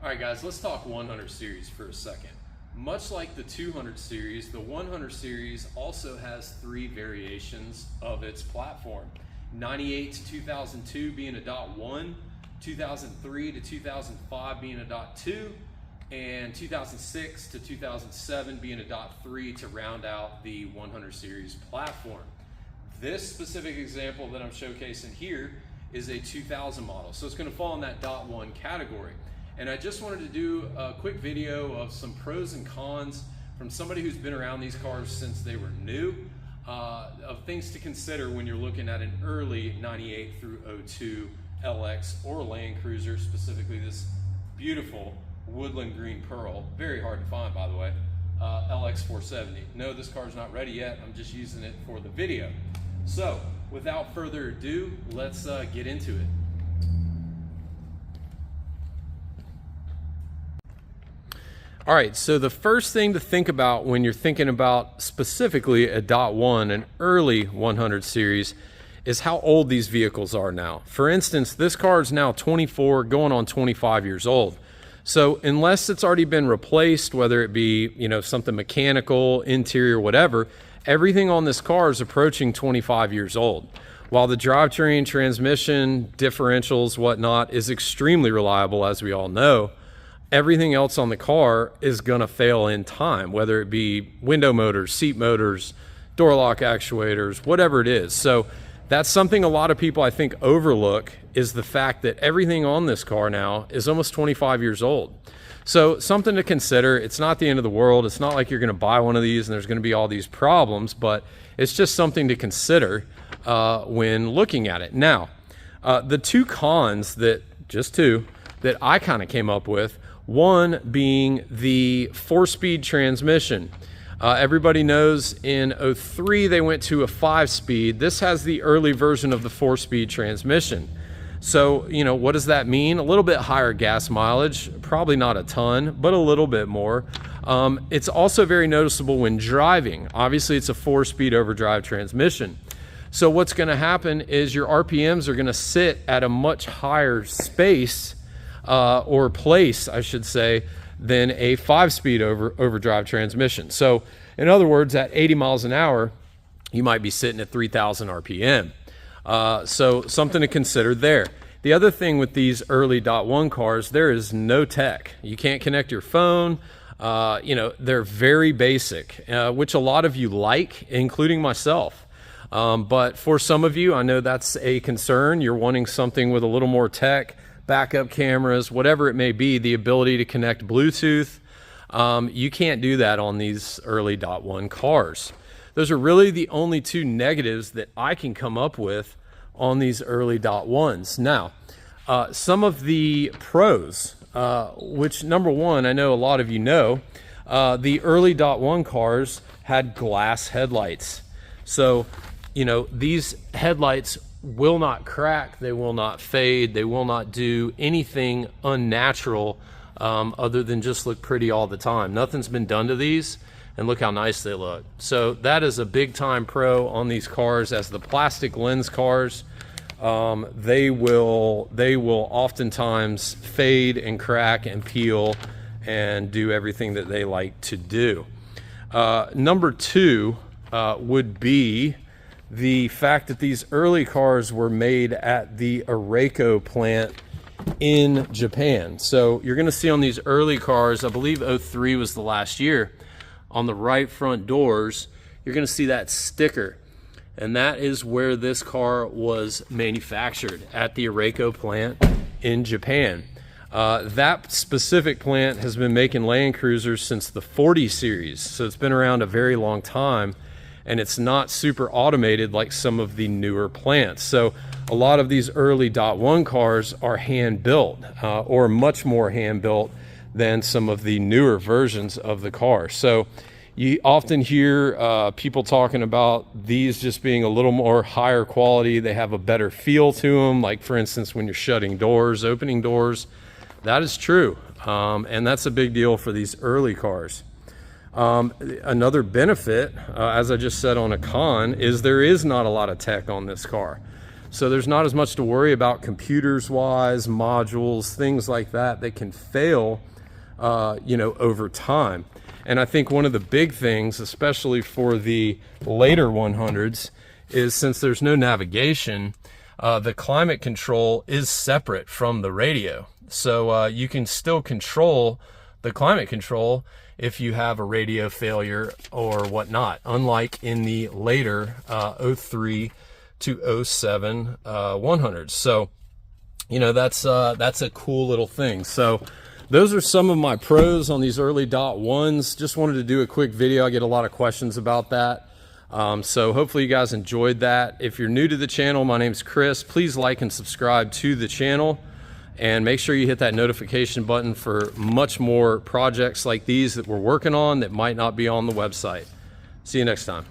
All right, guys, let's talk 100 series for a second. Much like the 200 series, the 100 series also has three variations of its platform. 98 to 2002 being a .1, 2003 to 2005 being a .2, and 2006 to 2007 being a .3 to round out the 100 series platform. This specific example that I'm showcasing here is a 2000 model, so it's going to fall in that .1 category. And I just wanted to do a quick video of some pros and cons from somebody who's been around these cars since they were new, of things to consider when you're looking at an early 98 through 02 LX or LandCruiser, specifically this beautiful woodland green pearl, very hard to find by the way, LX470. No, this car's not ready yet, I'm just using it for the video. So without further ado, let's get into it. All right, so the first thing to think about when you're thinking about specifically a .1, an early 100 series, is how old these vehicles are now. For instance, this car is now 24, going on 25 years old. So unless it's already been replaced, whether it be, something mechanical, interior, whatever, everything on this car is approaching 25 years old. While the drivetrain, transmission, differentials, whatnot is extremely reliable, as we all know, everything else on the car is gonna fail in time, whether it be window motors, seat motors, door lock actuators, whatever it is. So that's something a lot of people I think overlook, is the fact that everything on this car now is almost 25 years old. So something to consider. It's not the end of the world. It's not like you're gonna buy one of these and there's gonna be all these problems, but it's just something to consider when looking at it. Now, the two cons that I kind of came up with, one being the 4-speed transmission. Everybody knows in 03 they went to a 5-speed. This has the early version of the 4-speed transmission. So, what does that mean? A little bit higher gas mileage, probably not a ton, but a little bit more. It's also very noticeable when driving. Obviously, it's a 4-speed overdrive transmission. So what's gonna happen is your RPMs are gonna sit at a much higher space or place, I should say, than a 5-speed overdrive transmission. So in other words, at 80 miles an hour, you might be sitting at 3,000 RPM. So something to consider there. The other thing with these early .1 cars, there is no tech. You can't connect your phone. They're very basic, which a lot of you like, including myself. But for some of you, I know that's a concern. You're wanting something with a little more tech, backup cameras, whatever it may be, the ability to connect Bluetooth. You can't do that on these early .1 cars. Those are really the only two negatives that I can come up with on these early .1s. Now, some of the pros, which number one, I know a lot of you know, the early .1 cars had glass headlights. So, these headlights will not crack, they will not fade, they will not do anything unnatural other than just look pretty all the time. Nothing's been done to these, and look how nice they look. So that is a big time pro on these cars. As the plastic lens cars, they will oftentimes fade and crack and peel and do everything that they like to do. Number two would be the fact that these early cars were made at the Araiko plant in Japan. So you're gonna see on these early cars, I believe 03 was the last year, on the right front doors, you're gonna see that sticker. And that is where this car was manufactured, at the Araiko plant in Japan. That specific plant has been making LandCruisers since the 40 series. So it's been around a very long time. And it's not super automated like some of the newer plants. So a lot of these early .1 cars are hand built, or much more hand built than some of the newer versions of the car. So you often hear people talking about these just being a little more higher quality. They have a better feel to them. Like for instance, when you're shutting doors, opening doors, that is true. And that's a big deal for these early cars. Another benefit, as I just said on a con, is there is not a lot of tech on this car. So there's not as much to worry about computers wise, modules, things like that that can fail, you know, over time. And I think one of the big things, especially for the later 100s, is since there's no navigation, the climate control is separate from the radio. So you can still control the climate control if you have a radio failure or whatnot, unlike in the later 03 to 07 100s. So, you know, that's a cool little thing. So those are some of my pros on these early .1s. Just wanted to do a quick video. I get a lot of questions about that. So hopefully you guys enjoyed that. If you're new to the channel, my name's Chris. Please like and subscribe to the channel, and make sure you hit that notification button for much more projects like these that we're working on that might not be on the website. See you next time.